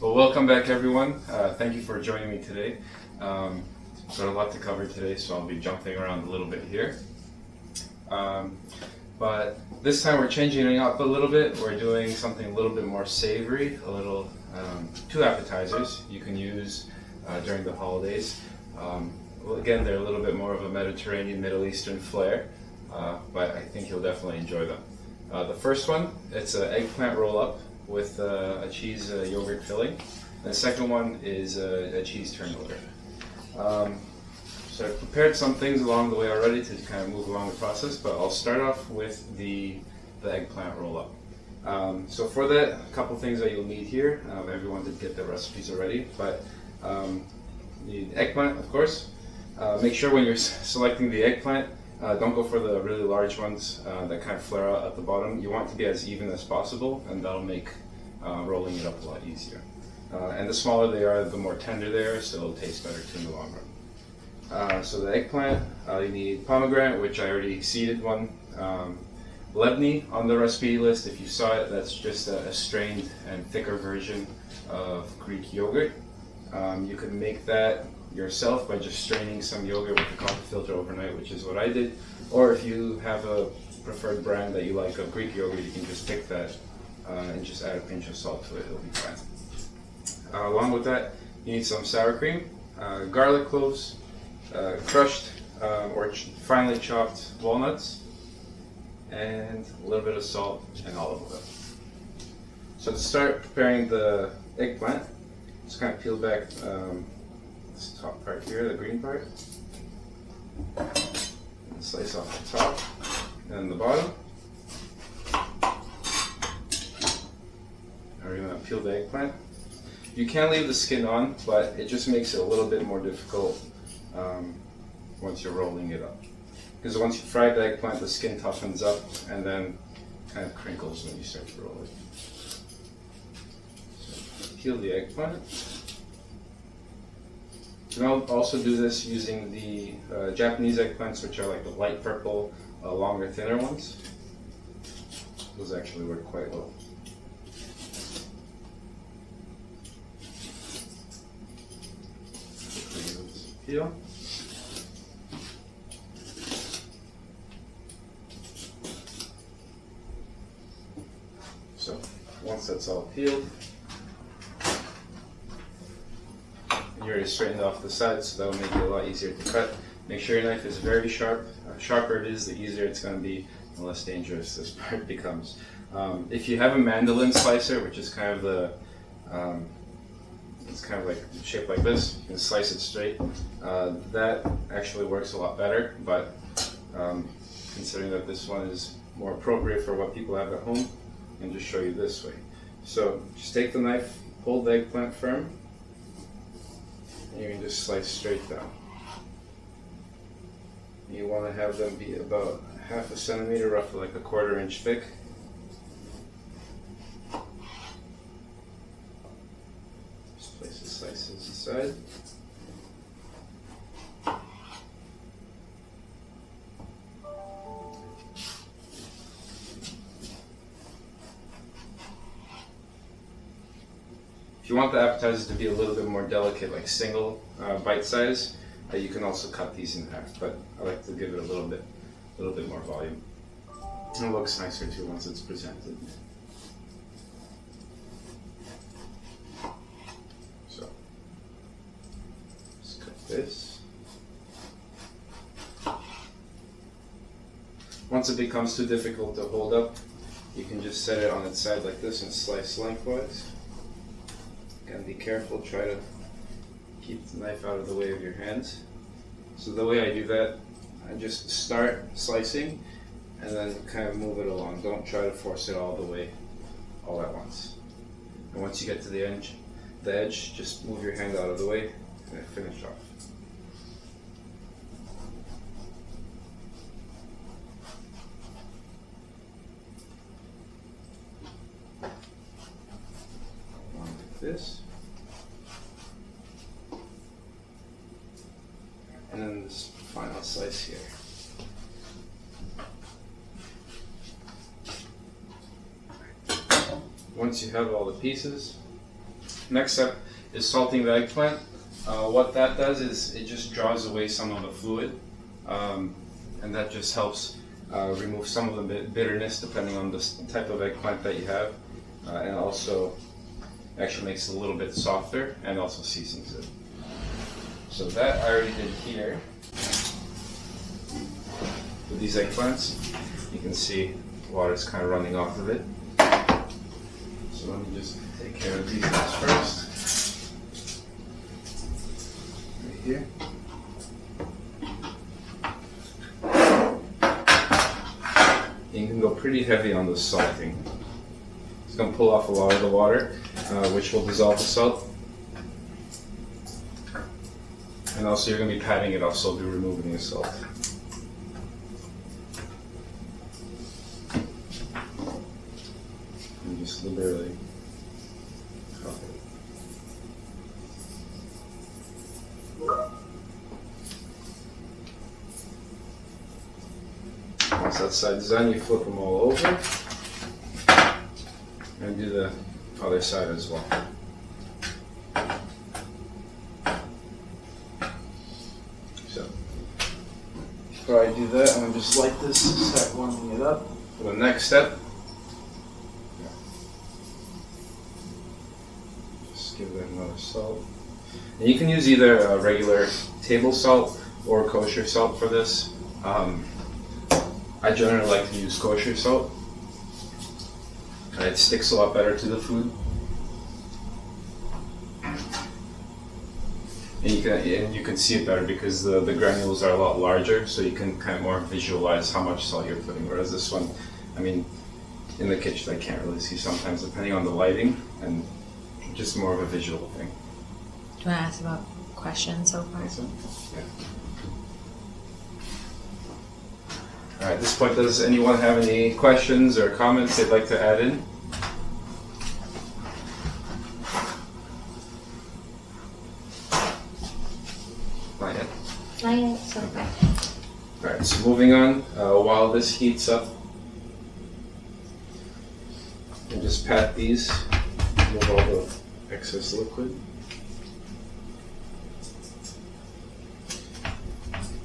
Well, welcome back everyone. Thank you for joining me today. Got a lot to cover today, so I'll be jumping around a little bit here. But this time we're changing it up a little bit. We're doing something a little bit more savory, two appetizers you can use during the holidays. Well, again, they're a little bit more of a Mediterranean, Middle Eastern flair, but I think you'll definitely enjoy them. The first one, it's an eggplant roll-up with a cheese yogurt filling. And the second one is a cheese turnover. So I've prepared some things along the way already to kind of move along the process, but I'll start off with the eggplant roll-up. So for that, a couple things that you'll need here. Everyone did get the recipes already, but you need eggplant, of course. Make sure when you're selecting the eggplant, don't go for the really large ones that kind of flare out at the bottom. You want it to be as even as possible, and that'll make rolling it up a lot easier. And the smaller they are, the more tender they are, so it'll taste better too in the long run. So the eggplant, you need pomegranate, which I already seeded one. Lebni on the recipe list, if you saw it, that's just a strained and thicker version of Greek yogurt. You can make that yourself by just straining some yogurt with a coffee filter overnight, which is what I did. Or if you have a preferred brand that you like of Greek yogurt, you can just pick that and just add a pinch of salt to it, it'll be fine. Along with that, you need some sour cream, garlic cloves, crushed or finely chopped walnuts, and a little bit of salt and olive oil. So to start preparing the eggplant, just kind of peel back this top part here, the green part, and slice off the top and the bottom. Now we're going to peel the eggplant. You can leave the skin on, but it just makes it a little bit more difficult once you're rolling it up. Because once you fry the eggplant, the skin toughens up and then kind of crinkles when you start to roll it. So peel the eggplant. You can also do this using the Japanese eggplants, which are like the light purple, longer, thinner ones. Those actually work quite well. Peel. So once that's all peeled, you already straightened off the sides, so that'll make it a lot easier to cut. Make sure your knife is very sharp. The sharper it is, the easier it's going to be, the less dangerous this part becomes. If you have a mandolin slicer, which is kind of it's kind of like shaped like this, you can slice it straight. That actually works a lot better, but considering that this one is more appropriate for what people have at home, I can just show you this way. So just take the knife, hold the eggplant firm, and you can just slice straight down. You want to have them be about 1/2 centimeter, roughly like 1/4 inch thick. Just place the slices aside. If you want the appetizers to be a little bit more delicate, like single bite size, you can also cut these in half, but I like to give it a little bit more volume. And it looks nicer too once it's presented. So, just cut this. Once it becomes too difficult to hold up, you can just set it on its side like this and slice lengthwise. Again, be careful, try to keep the knife out of the way of your hands. So the way I do that, I just start slicing and then kind of move it along. Don't try to force it all the way, all at once. And once you get to the edge, just move your hand out of the way and finish off. Like this. And then this final slice here. Once you have all the pieces, Next step is salting the eggplant. What that does is it just draws away some of the fluid, and that just helps remove some of the bitterness depending on the type of eggplant that you have, and also actually makes it a little bit softer and also seasons it. So that I already did here. With these eggplants, you can see water's kind of running off of it. So let me just take care of these guys first. Right here. You can go pretty heavy on the salting. It's going to pull off a lot of the water, which will dissolve the salt. And also you're going to be patting it off, so you'll be removing the salt. And just liberally cup it. Once that side is done, you flip them all over. And do the other side as well. So, before I do that, I'm going to just light this and start warming it up. For the next step, just give that another salt. And you can use either a regular table salt or kosher salt for this. I generally like to use kosher salt. It sticks a lot better to the food. And you can see it better because the granules are a lot larger, so you can kind of more visualize how much salt you're putting. Whereas this one, I mean, in the kitchen I can't really see sometimes depending on the lighting, and just more of a visual thing. Do you want to ask about questions so far? Yeah. Alright, at this point, does anyone have any questions or comments they'd like to add in? Not yet. Not yet, so okay. Alright, so moving on, while this heats up, and just pat these, remove all the excess liquid.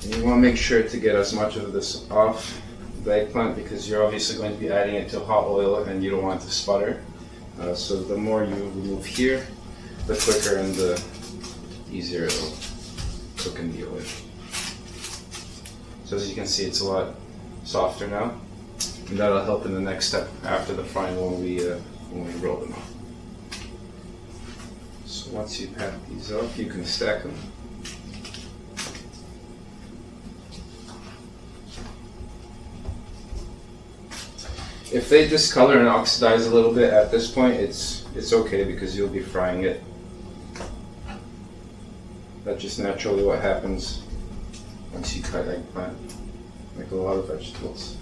And you want to make sure to get as much of this off the eggplant because you're obviously going to be adding it to hot oil and you don't want it to sputter. So the more you remove here, the quicker and the easier it'll cook in the oil. So as you can see, it's a lot softer now, and that'll help in the next step after the frying when we roll them off. So once you pat these up, you can stack them. If they discolor and oxidize a little bit at this point, it's okay because you'll be frying it. That's just naturally what happens once you cut eggplant, like a lot of vegetables.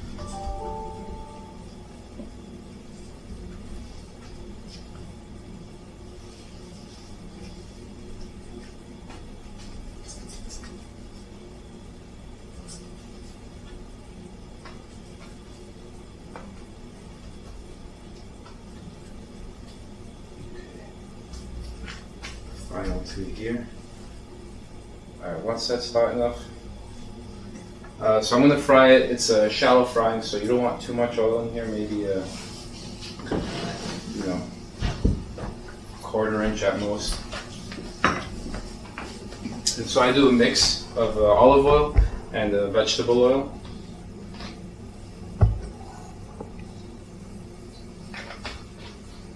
Final two here. Alright, once that's hot enough, so I'm going to fry it. It's a shallow frying, so you don't want too much oil in here. Maybe a, quarter inch at most. And so I do a mix of olive oil and vegetable oil.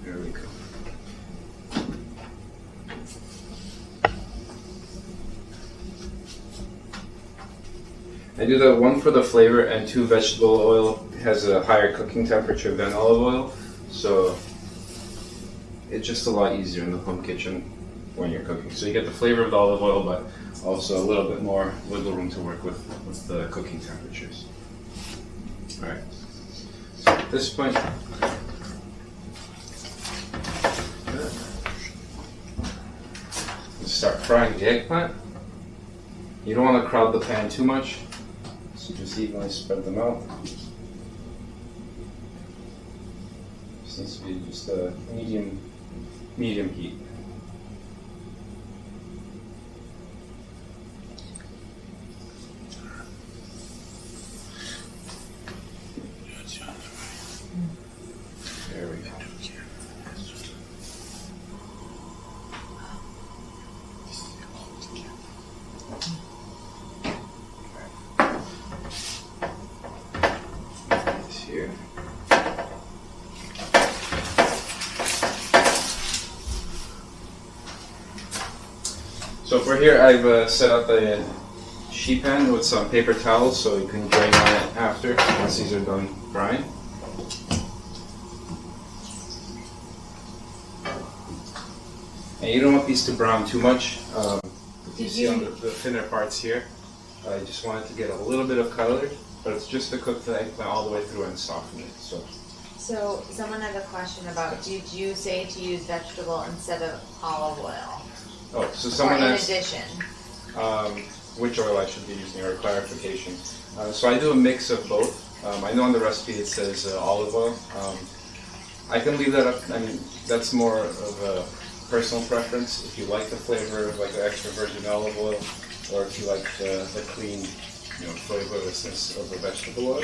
There we go. I do that one for the flavor, and two, vegetable oil has a higher cooking temperature than olive oil, so it's just a lot easier in the home kitchen when you're cooking. So you get the flavor of the olive oil, but also a little bit more wiggle room to work with the cooking temperatures. Alright, so at this point, start frying the eggplant. You don't want to crowd the pan too much. So just evenly spread them out. This needs to be just a medium heat. So for here, I've set up a sheet pan with some paper towels so you can drain on it after, once these are done frying. And you don't want these to brown too much. You see on the thinner parts here, I just want it to get a little bit of color, but it's just to cook the eggplant all the way through and soften it. So someone had a question about, did you say to use vegetable instead of olive oil? Oh, so someone asked, in addition. which oil I should be using, or clarification. So I do a mix of both. I know on the recipe it says olive oil. I can leave that up. I mean, that's more of a personal preference. If you like the flavor of like the extra virgin olive oil, or if you like the clean, flavorlessness of the vegetable oil.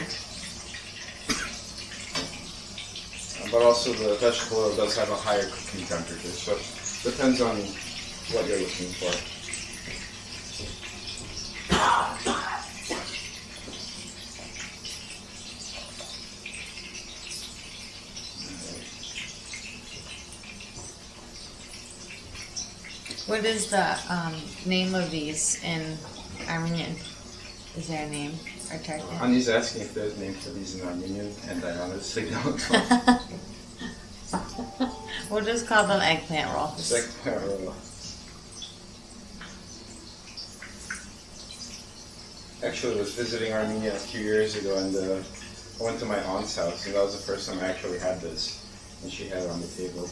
But also the vegetable oil does have a higher cooking temperature, so it depends on what you're looking for. What is the name of these in Armenian? Is there a name or target? Annie's asking if there's a name for these in Armenian, and I honestly don't know. We'll just call them eggplant rolls. Eggplant roll. Actually, I was visiting Armenia a few years ago, and I went to my aunt's house, and that was the first time I actually had this, and she had it on the table.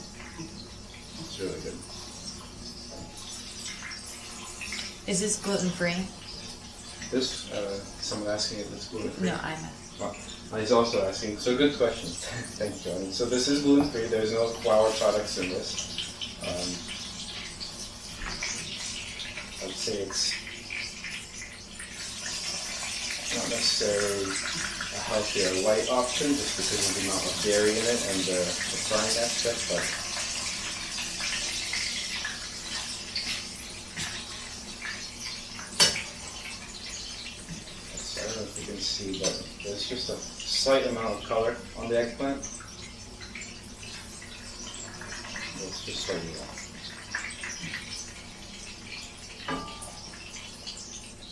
It's really good. Is this gluten-free? This, someone asking if it's gluten-free. No, I'm not. Well, he's also asking, so good question. Thank you, Johnny. So this is gluten-free, there's no flour products in this. I would say it's not necessarily a healthy or light option, just because of the amount of dairy in it and the frying aspect, but I don't know if you can see, but there's just a slight amount of color on the eggplant. It's just slightly off.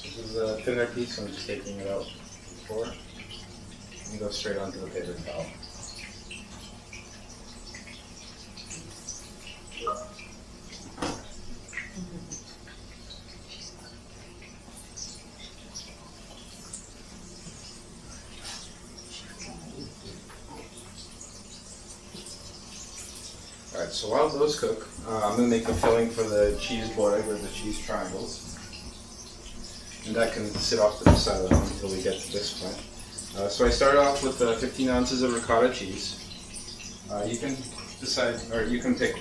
This is a thinner piece, so I'm just taking it out before and go straight onto the paper towel. Alright, so while those cook, I'm going to make the filling for the cheese boereg, or the cheese triangles. And that can sit off to the side until we get to this point. So I started off with 15 ounces of ricotta cheese. You can decide, or you can pick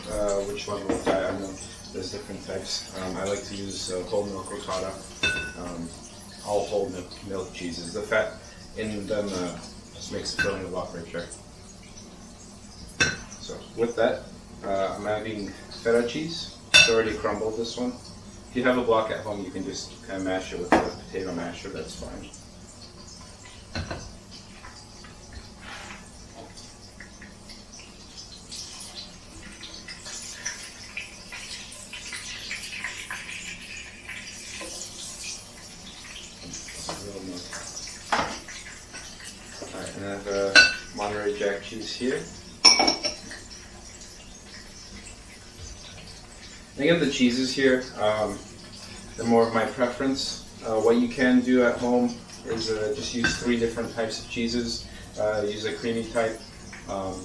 which level of diet. I know there's different types. I like to use whole milk ricotta, all whole milk cheeses. The fat in them just makes the filling a lot richer. So with that, I'm adding feta cheese. It's already crumbled, this one. If you have a block at home, you can just kind of mash it with a potato masher, that's fine. Alright, and I have Monterey Jack cheese here. Again, the cheeses here, they're more of my preference. What you can do at home is just use 3 different types of cheeses. Use a creamy type, and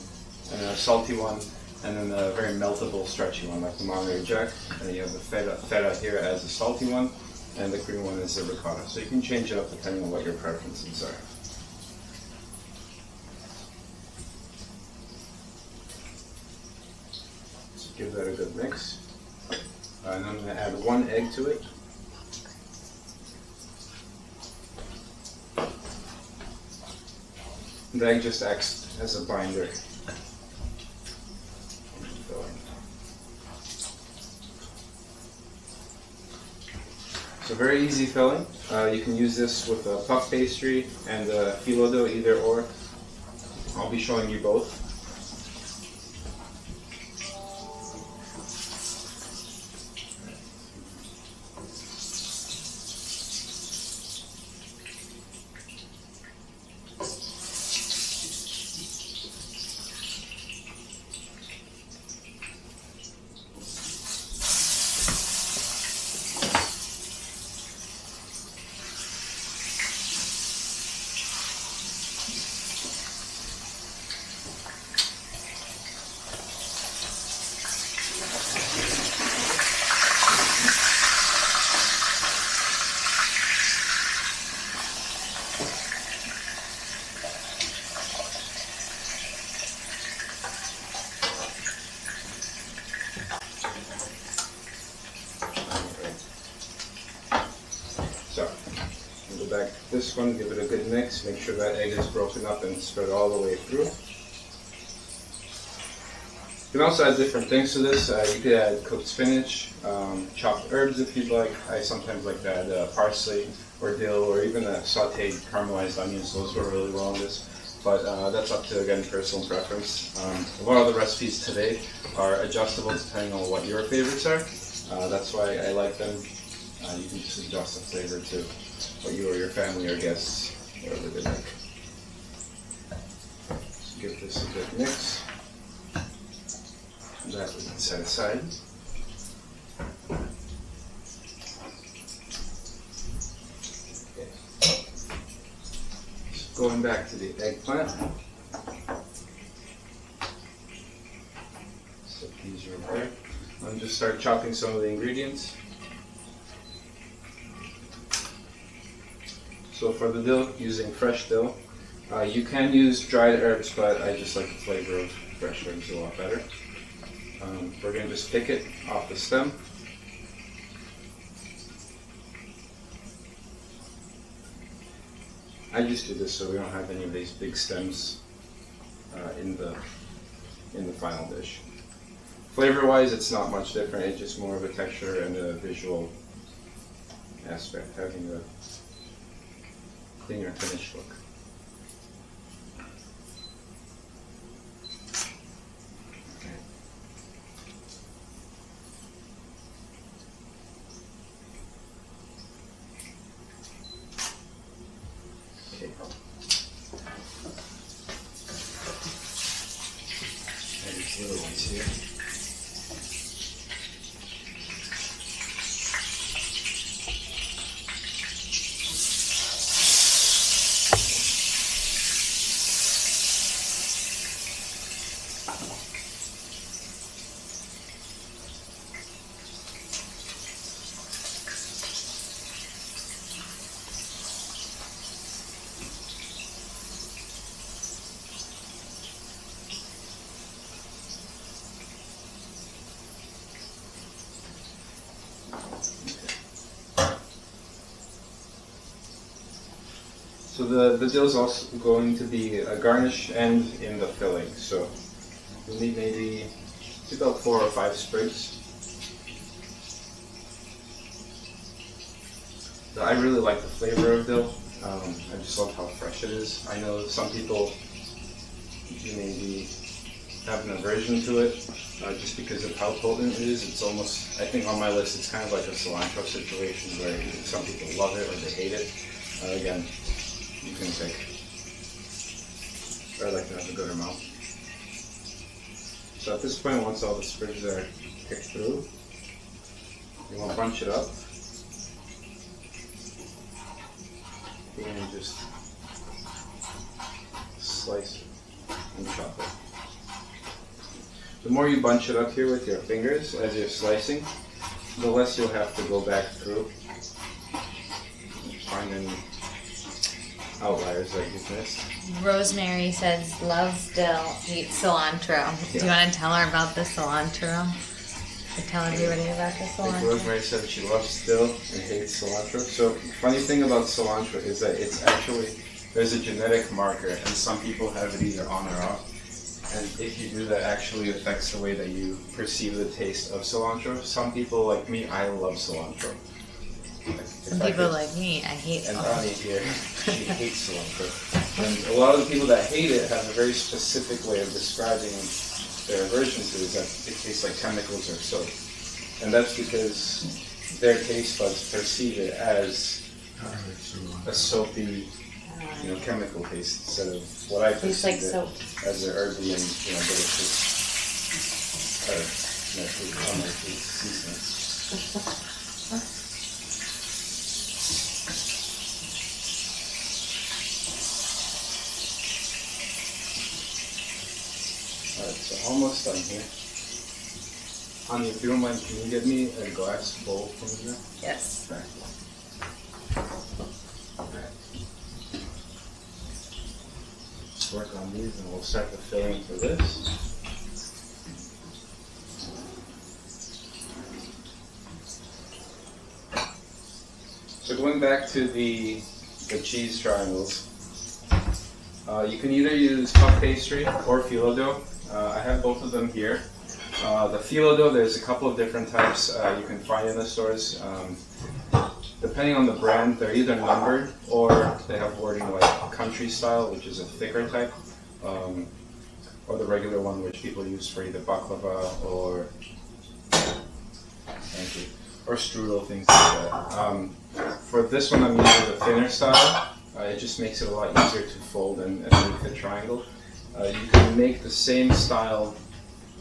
a salty one, and then a very meltable, stretchy one like the Monterey Jack. And then you have the feta here as a salty one, and the creamy one is the ricotta. So you can change it up depending on what your preferences are. So give that a good mix. And I'm going to add 1 egg to it. The egg just acts as a binder. So very easy filling. You can use this with a puff pastry and a phyllo dough, either or. I'll be showing you both. this one, give it a good mix. Make sure that egg is broken up and spread all the way through. You can also add different things to this. You could add cooked spinach, chopped herbs if you'd like. I sometimes like to add parsley or dill or even sauteed caramelized onions. Those go really well in this. But that's up to, again, personal preference. A lot of the recipes today are adjustable depending on what your favorites are. That's why I like them. You can just adjust the flavor to what you or your family or guests, whatever they like. So give this a good mix. That we can set aside. Okay. So going back to the eggplant. Set these real quick. I'll just start chopping some of the ingredients. So for the dill, using fresh dill. You can use dried herbs, but I just like the flavor of fresh herbs a lot better. We're going to just pick it off the stem. I just do this so we don't have any of these big stems in the final dish. Flavor-wise, it's not much different. It's just more of a texture and a visual aspect, having a cleaner finished look. Little ones here. So the dill is also going to be a garnish and in the filling. So you'll need maybe about 4 or 5 sprigs. So I really like the flavor of dill. I just love how fresh it is. I know some people maybe have an aversion to it just because of how potent it is. It's almost, I think on my list, it's kind of like a cilantro situation where some people love it or they hate it. Again, you can pick. I like to have a good amount. So at this point, once all the sprigs are picked through, you want to bunch it up. You're going to just slice it and chop it. The more you bunch it up here with your fingers as you're slicing, the less you'll have to go back through. Find any outliers that you've missed. Rosemary says loves dill, hates cilantro. Yeah. Do you want to tell her about the cilantro? Or tell everybody about the Like cilantro? Rosemary said, she loves dill and hates cilantro. So funny thing about cilantro is that it's actually, there's a genetic marker, and some people have it either on or off. And if you do, that actually affects the way that you perceive the taste of cilantro. Some people, like me, I love cilantro. Some people like me, I hate And cilantro. Ani here, she hates cilantro. And a lot of the people that hate it have a very specific way of describing their aversion to it, is that it tastes like chemicals or soap. And that's because their taste buds perceive it as a soapy, chemical taste instead of what I Tastes like perceive soap. it as an herby and delicious seasoning. Alright, so almost done here. Ani, if you don't mind, can you get me a glass bowl from here? Yes. Okay. Alright. Let's work on these and we'll start the filling for this. So going back to the the cheese triangles. You can either use puff pastry or phyllo dough. I have both of them here. The phyllo dough, there's a couple of different types you can find in the stores. Depending on the brand, they're either numbered or they have wording like country style, which is a thicker type, or the regular one, which people use for either baklava or or strudel, things like that. For this one, I'm using the thinner style. It just makes it a lot easier to fold and make the triangle. You can make the same style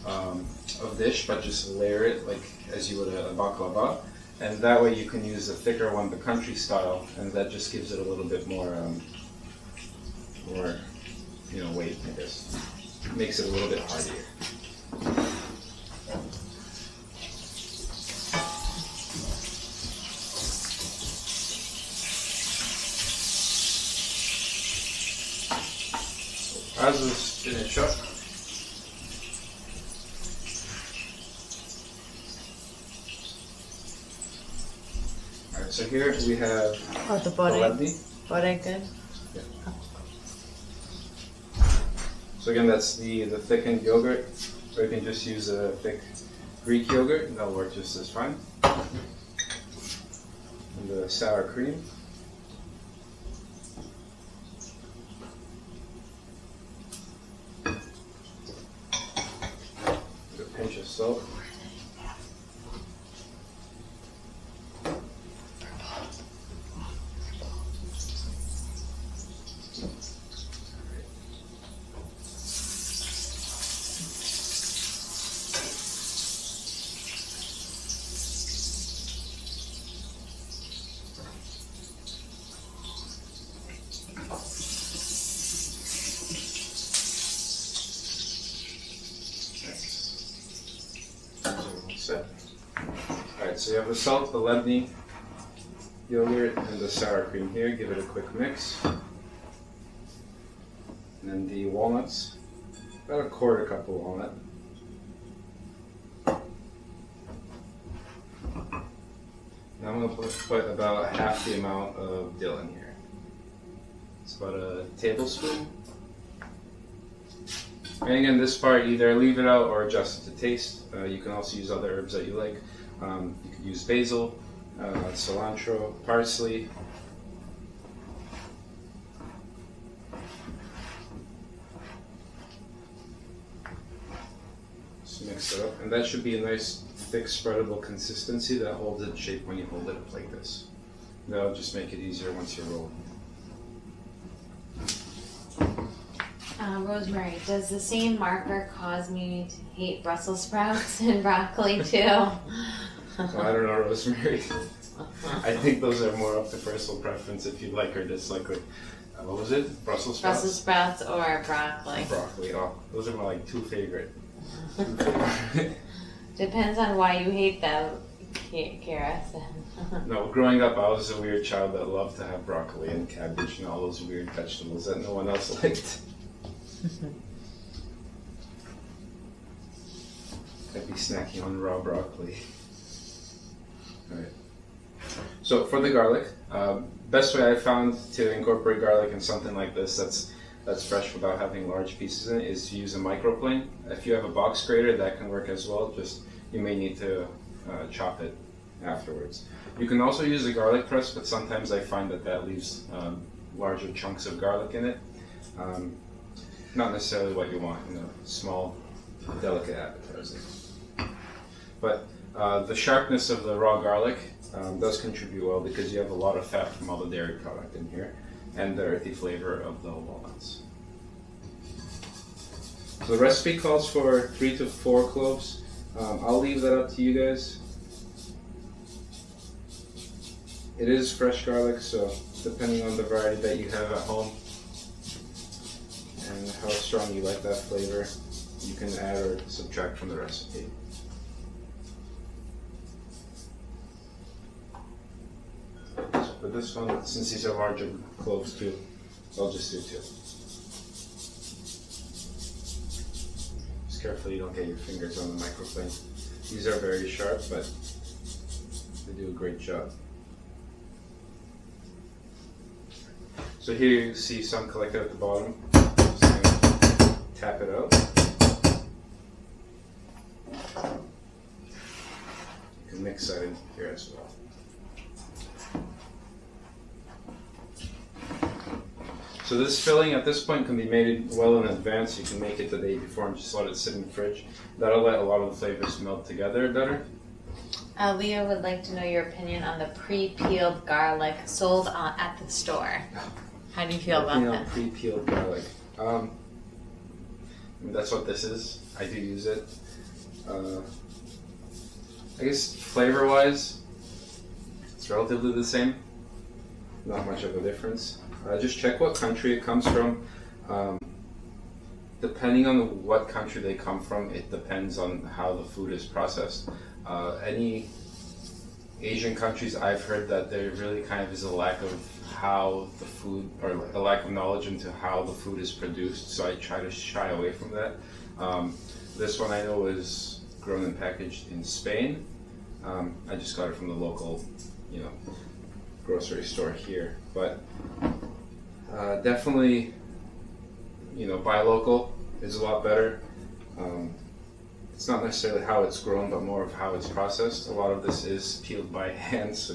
of dish, but just layer it like as you would a baklava. And that way you can use the thicker one, the country style, and that just gives it a little bit more, weight, I guess. Makes it a little bit heartier. As this finish up, alright, so here we have the boereg. Boereg, good. Yeah. So again, that's the thickened yogurt, or you can just use a thick Greek yogurt, and that'll work just as fine. And the sour cream. A pinch of salt. Alright, so you have the salt, the Lebni yogurt, and the sour cream here. Give it a quick mix. And then the walnuts, about a quarter cup of walnut. Now I'm going to put about half the amount of dill in here. It's about a tablespoon. And again, this part, either leave it out or adjust it to taste. You can also use other herbs that you like. You could use basil, cilantro, parsley. Just mix it up. And that should be a nice, thick, spreadable consistency that holds its shape when you hold it up like this. That'll just make it easier once you roll. Rosemary, does the same marker cause me to hate Brussels sprouts and broccoli too? Well, I don't know, Rosemary. I think those are more up to personal preference if you like or dislike. What was it? Brussels sprouts? Brussels sprouts or broccoli. Broccoli. Oh, those are my like two favorite. Depends on why you hate them, Kara. No, growing up, I was a weird child that loved to have broccoli and cabbage and all those weird vegetables that no one else liked. I'd be snacking on raw broccoli. Alright. So for the garlic, best way I found to incorporate garlic in something like this that's fresh without having large pieces in it is to use a microplane. If you have a box grater, that can work as well. Just you may need to chop it afterwards. You can also use a garlic press, but sometimes I find that leaves larger chunks of garlic in it. Not necessarily what you want in a small, delicate appetizer. But the sharpness of the raw garlic does contribute well because you have a lot of fat from all the dairy product in here and the earthy flavor of the walnuts. So the recipe calls for 3 to 4 cloves. I'll leave that up to you guys. It is fresh garlic, so depending on the variety that you have at home and how strong you like that flavor, you can add or subtract from the recipe. So for this one, since these are larger cloves too, I'll just do 2. Just carefully you don't get your fingers on the microplane. These are very sharp, but they do a great job. So here you see some collected at the bottom. Just gonna tap it out. You can mix that in here as well. So this filling at this point can be made well in advance. You can make it the day before and just let it sit in the fridge. That'll let a lot of the flavors melt together better. Leah would like to know your opinion on the pre-peeled garlic sold at the store. How do you feel about that? Pre-peeled garlic. I mean, that's what this is. I do use it. I guess flavor-wise, it's relatively the same. Not much of a difference. Just check what country it comes from. Depending on what country they come from, it depends on how the food is processed. Any Asian countries, I've heard that there really kind of is a lack of how the food, or a lack of knowledge into how the food is produced, so I try to shy away from that. This one I know is grown and packaged in Spain. I just got it from the local, grocery store here, but definitely, buy local is a lot better. It's not necessarily how it's grown, but more of how it's processed. A lot of this is peeled by hand, so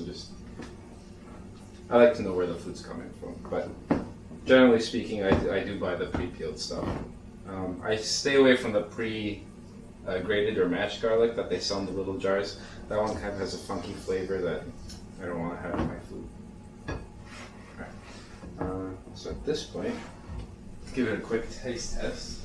I like to know where the food's coming from. But generally speaking, I do buy the pre-peeled stuff. I stay away from the grated or mashed garlic that they sell in the little jars. That one kind of has a funky flavor that I don't want to have in my food. Alright. So at this point, let's give it a quick taste test.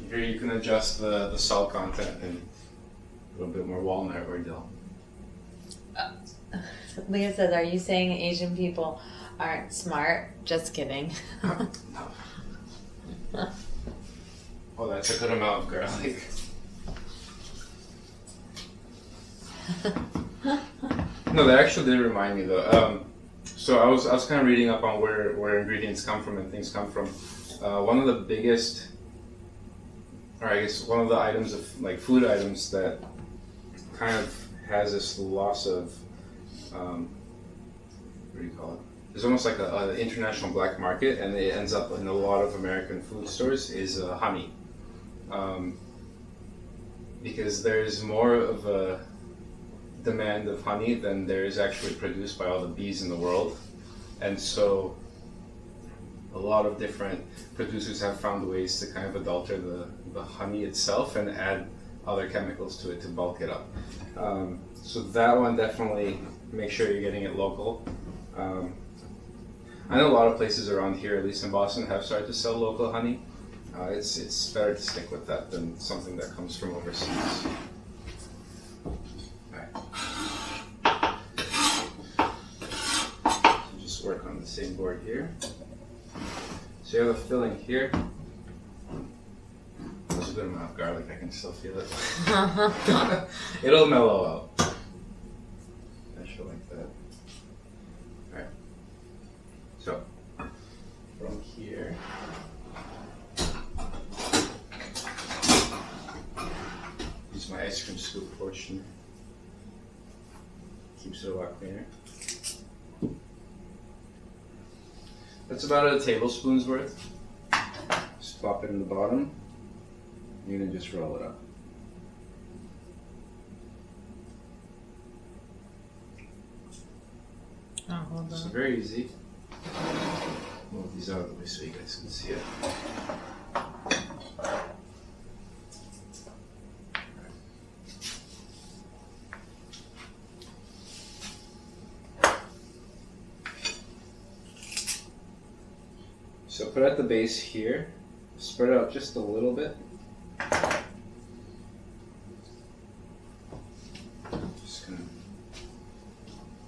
Here you can adjust the salt content and a little bit more walnut or dill. Leah says, are you saying Asian people aren't smart? Just kidding. No. Oh, that's a good amount of garlic. No, that actually did remind me though. So I was kind of reading up on where ingredients come from and things come from. One of the biggest, or I guess one of the items of food items that kind of has this loss of, what do you call it? There's almost like an international black market, and it ends up in a lot of American food stores, is honey. Because there's more of a demand of honey than there is actually produced by all the bees in the world. And so a lot of different producers have found ways to kind of adulter the honey itself and add other chemicals to it to bulk it up. So that one, definitely make sure you're getting it local. I know a lot of places around here, at least in Boston, have started to sell local honey. It's better to stick with that than something that comes from overseas. Alright. So just work on the same board here. So you have a filling here. There's a good amount of garlic, I can still feel it. It'll mellow out. I should like that. Alright. So, from here, use my ice cream scoop portion. Keeps it a lot cleaner. That's about a tablespoon's worth. Just plop it in the bottom. You're gonna just roll it up. Oh, hold It's on. very easy. Move these out of the way so you guys can see it. So put at the base here, spread out just a little bit. Just gonna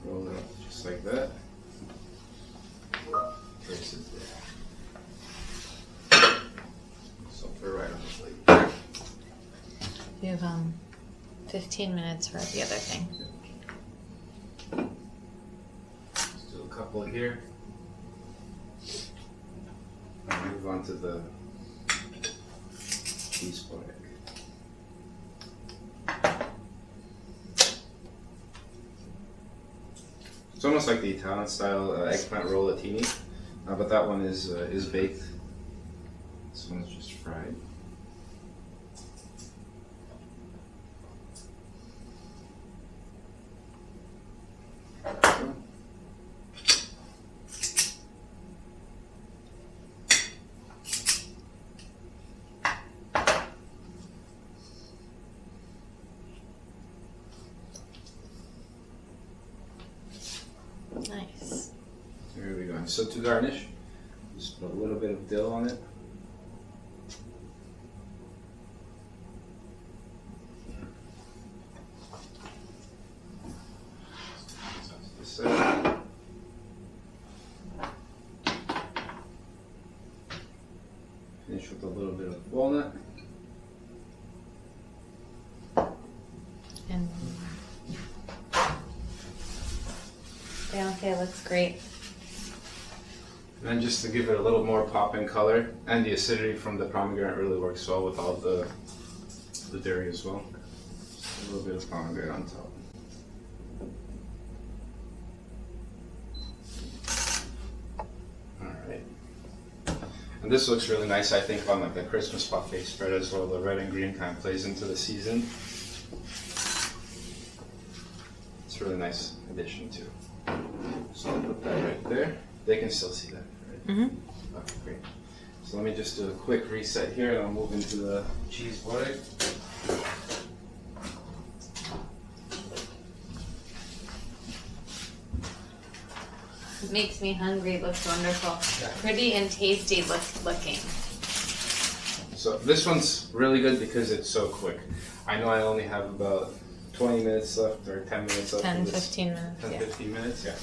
roll it up just like that. Place it there. So put it right on the plate. You have 15 minutes for the other thing. Let's do a couple here. And move on to the Cheese Boereg. It's almost like the Italian style eggplant rollatini, but that one is baked. This one is just fried. Nice. Here we go. And so to garnish, just put a little bit of dill on it. Finish with a little bit of walnut. And it looks great. And then just to give it a little more pop and color, and the acidity from the pomegranate really works well with all the dairy as well. Just a little bit of pomegranate on top. Alright. And this looks really nice, I think, on like the Christmas buffet spread as well. The red and green kind of plays into the season. It's a really nice addition too. So I'll put that right there. They can still see that, right? Mm-hmm. Okay, great. So let me just do a quick reset here and I'll move into the Cheese Boereg. It makes me hungry. It looks wonderful. Yeah. Pretty and tasty looking. So this one's really good because it's so quick. I know I only have about 20 minutes left or 10 minutes left. 10, 15 minutes. 10, Yeah. 15 minutes, yeah.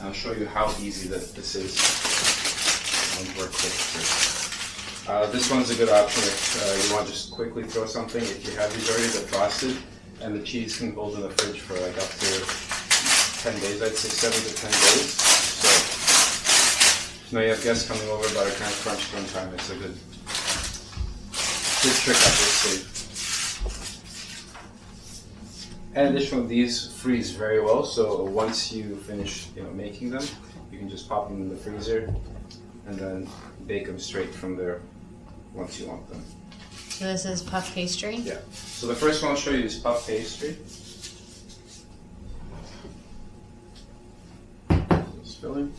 I'll show you how easy this is. We're quick first. This one's a good option if you want to just quickly throw something. If you have these already defrosted, and the cheese can hold in the fridge for like up to 10 days, I'd say 7 to 10 days. So, you know, you have guests coming over about a kind of crunch time. It's a good trick up your sleeve. And additionally, these freeze very well. So once you finish, making them, you can just pop them in the freezer, and then bake them straight from there once you want them. So this is puff pastry? Yeah. So the first one I'll show you is puff pastry. Just filling.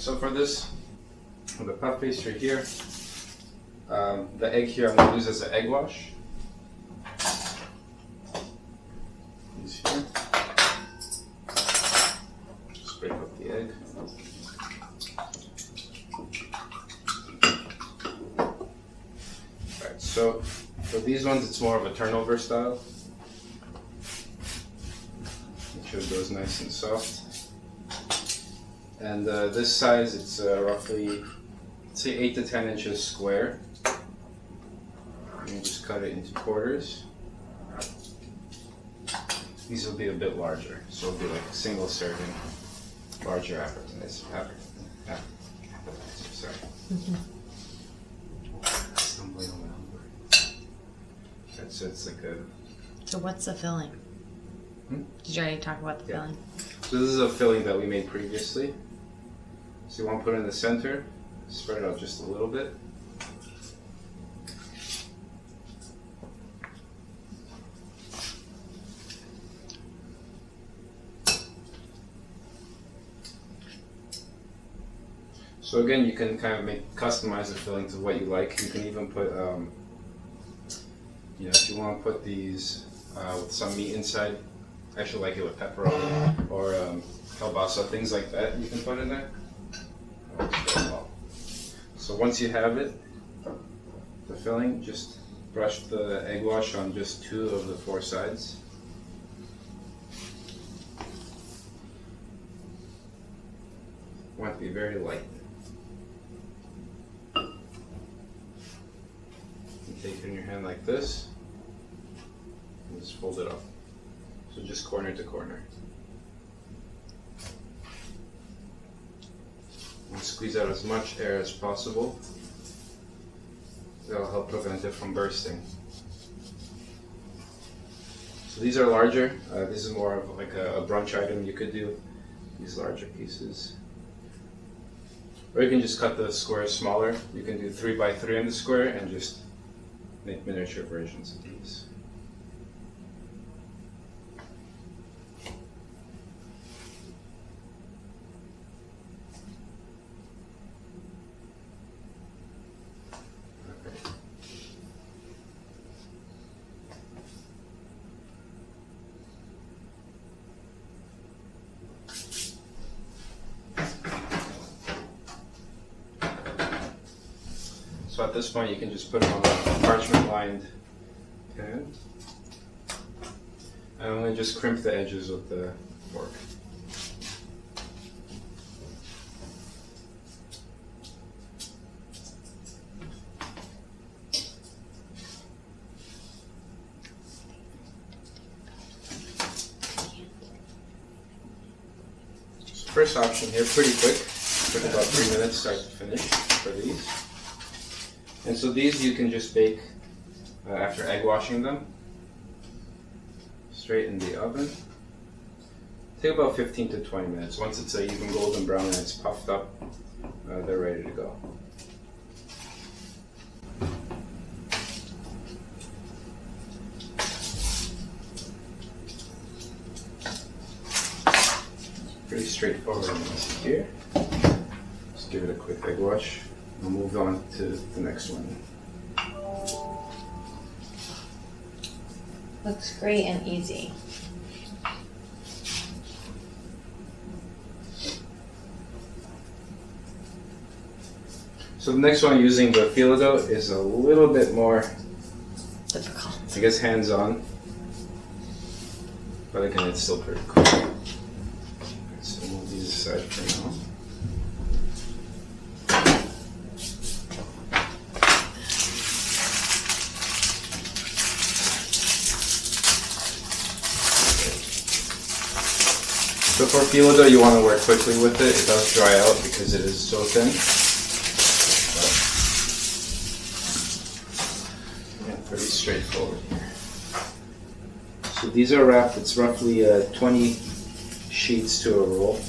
So for the puff pastry here, the egg here I'm going to use as an egg wash. These here. Just break up the egg. Alright, so for these ones it's more of a turnover style. Make sure it goes nice and soft. And this size, it's roughly, say 8 to 10 inches square. And you just cut it into quarters. These will be a bit larger, so it'll be like a single serving, larger appetizer. Sorry. Stumbling on my own words. So it's like a. So what's the filling? Did you already talk about the filling? So this is a filling that we made previously. So you want to put it in the center, spread it out just a little bit. So again, you can kind of customize the filling to what you like. You can even put, if you want to put these with some meat inside. I actually like it with pepperoni or kielbasa, things like that you can put in there. So once you have it, the filling, just brush the egg wash on just 2 of the 4 sides. You want it to be very light. You take it in your hand like this, and just fold it up. So just corner to corner. And squeeze out as much air as possible. That'll help prevent it from bursting. So these are larger. This is more of like a brunch item you could do. These larger pieces. Or you can just cut the squares smaller. You can do 3 by 3 in the square and just make miniature versions of these. So at this point you can just put them on a parchment lined pan. And I'm going to just crimp the edges with the fork. So first option here, pretty quick. Took about 3 minutes start to finish for these. And so these you can just bake after egg washing them, straight in the oven. Take about 15 to 20 minutes. Once it's a even golden brown and it's puffed up, they're ready to go. Pretty straightforward here. Just give it a quick egg wash. We'll move on to the next one. Looks great and easy. So the next one using the filo dough is a little bit more Difficult. I guess hands-on, but again it's still pretty cool. Okay, so move these aside for now. So for filo dough, you want to work quickly with it. It does dry out because it is so thin. Yeah, pretty straightforward here. So these are wrapped. It's roughly 20 sheets to a roll.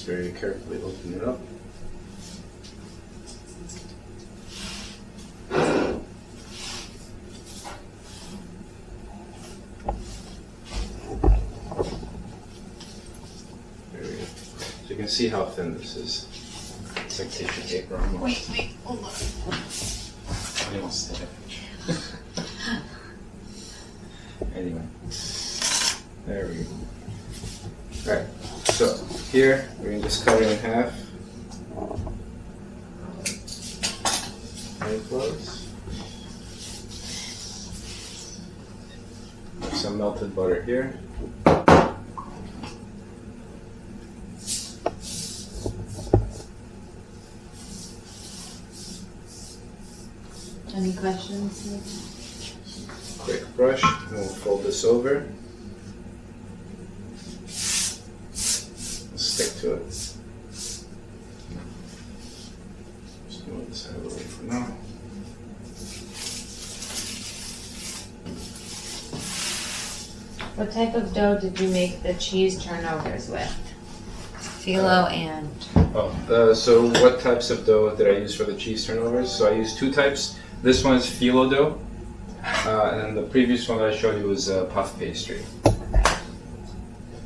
Very carefully open it up. There we go. So you can see how thin this is. It's like tissue paper almost. Wait, hold on. Almost there. Anyway, there we go. Alright, so here we can just cut it in half. Very close. Some melted butter here. Any questions? Quick brush, and we'll fold this over. Stick to it. Just move this out of the way for now. What type of dough did you make the cheese turnovers with? Filo and So what types of dough did I use for the cheese turnovers? So I used 2 types. This one is filo dough, and the previous one that I showed you was puff pastry.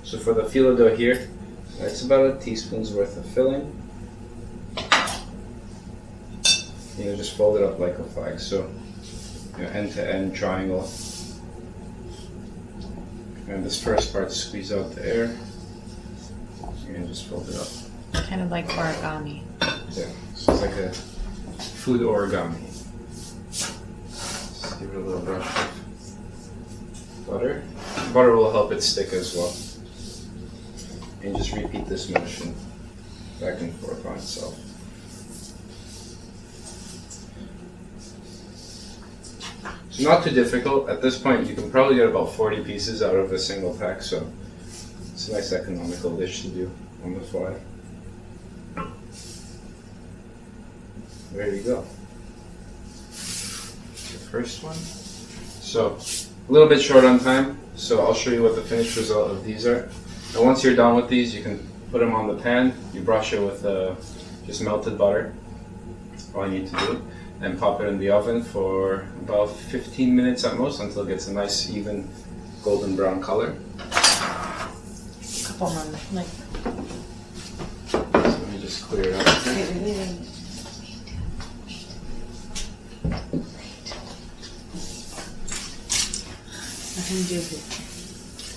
So for the filo dough here, it's about a teaspoon's worth of filling. You know, just fold it up like a flag, so end-to-end triangle. And this first part, squeeze out the air. And just fold it up. kind of like origami. Yeah, so it's like a food origami. Just give it a little brush of butter. butter will help it stick as well. And just repeat this motion back and forth on itself. So not too difficult. At this point, you can probably get about 40 pieces out of a single pack, so it's a nice economical dish to do on the fly. There you go. The first one. So a little bit short on time, so I'll show you what the finished result of these are. And once you're done with these, you can put them on the pan. You brush it with just melted butter. All you need to do. And pop it in the oven for about 15 minutes at most until it gets a nice even golden brown color. Couple more, like. So let me just clear it out. Wait. Nothing to do with it.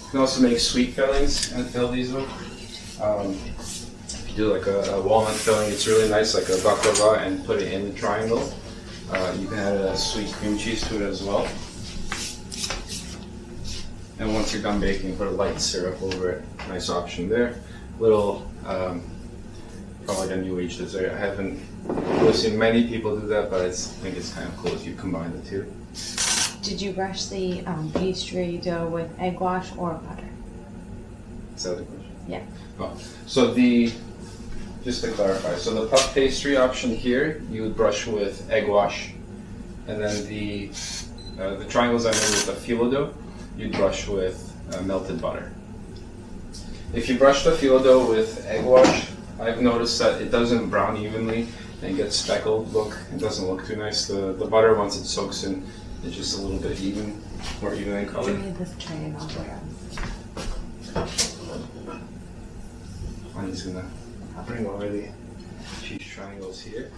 You can also make sweet fillings and fill these with. If you do like a walnut filling, it's really nice, like a baklava, and put it in the triangle. You can add a sweet cream cheese to it as well. And once you're done baking, put a light syrup over it. Nice option there. Little, probably like a new age dessert. I haven't really seen many people do that, but I think it's kind of cool if you combine the two. Did you brush the pastry dough with egg wash or butter? Is that the question? Yeah. Oh, so just to clarify, so the puff pastry option here, you would brush with egg wash, and then the triangles I made with the phyllo dough, you'd brush with melted butter. If you brush the phyllo dough with egg wash, I've noticed that it doesn't brown evenly and gets speckled look. It doesn't look too nice. The butter, once it soaks in, it's just a little bit more even in color. Give me this tray and I'll wear them. I'm just gonna bring over the cheese triangles here.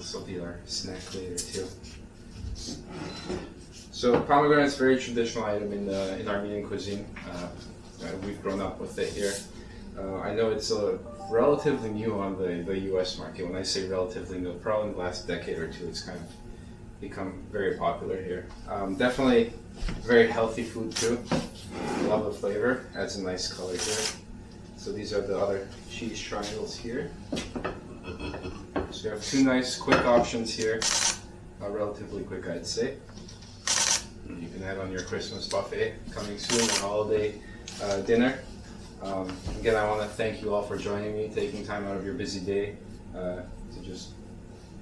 Still be our snack later too. So pomegranate is a very traditional item in Armenian cuisine. We've grown up with it here. I know it's relatively new on the US market. When I say relatively new, probably in the last decade or two, it's kind of become very popular here. Definitely very healthy food too. Love the flavor, adds a nice color here. So these are the other cheese triangles here. So you have two nice quick options here. Relatively quick, I'd say. You can have on your Christmas buffet coming soon, or holiday dinner. Again, I want to thank you all for joining me, taking time out of your busy day to just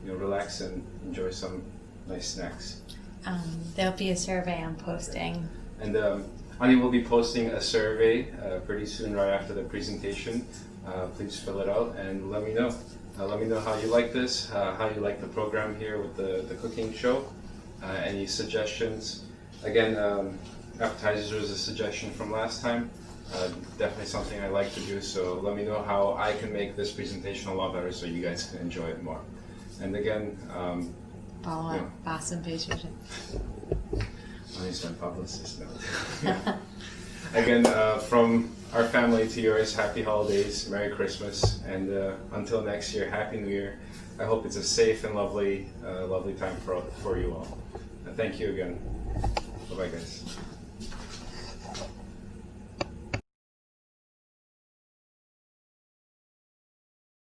relax and enjoy some nice snacks. There'll be a survey I'm posting. And Ani will be posting a survey pretty soon, right after the presentation. Please fill it out and let me know. Let me know how you like this, how you like the program here with the cooking show. Any suggestions? Again, appetizers was a suggestion from last time. Definitely something I like to do, so let me know how I can make this presentation a lot better so you guys can enjoy it more. And again, Follow up Boston Pastry Chef. Ani's my publicist now. Again, from our family to yours, happy holidays, Merry Christmas, and until next year, Happy New Year. I hope it's a safe and lovely time for you all. Thank you again. Bye-bye, guys.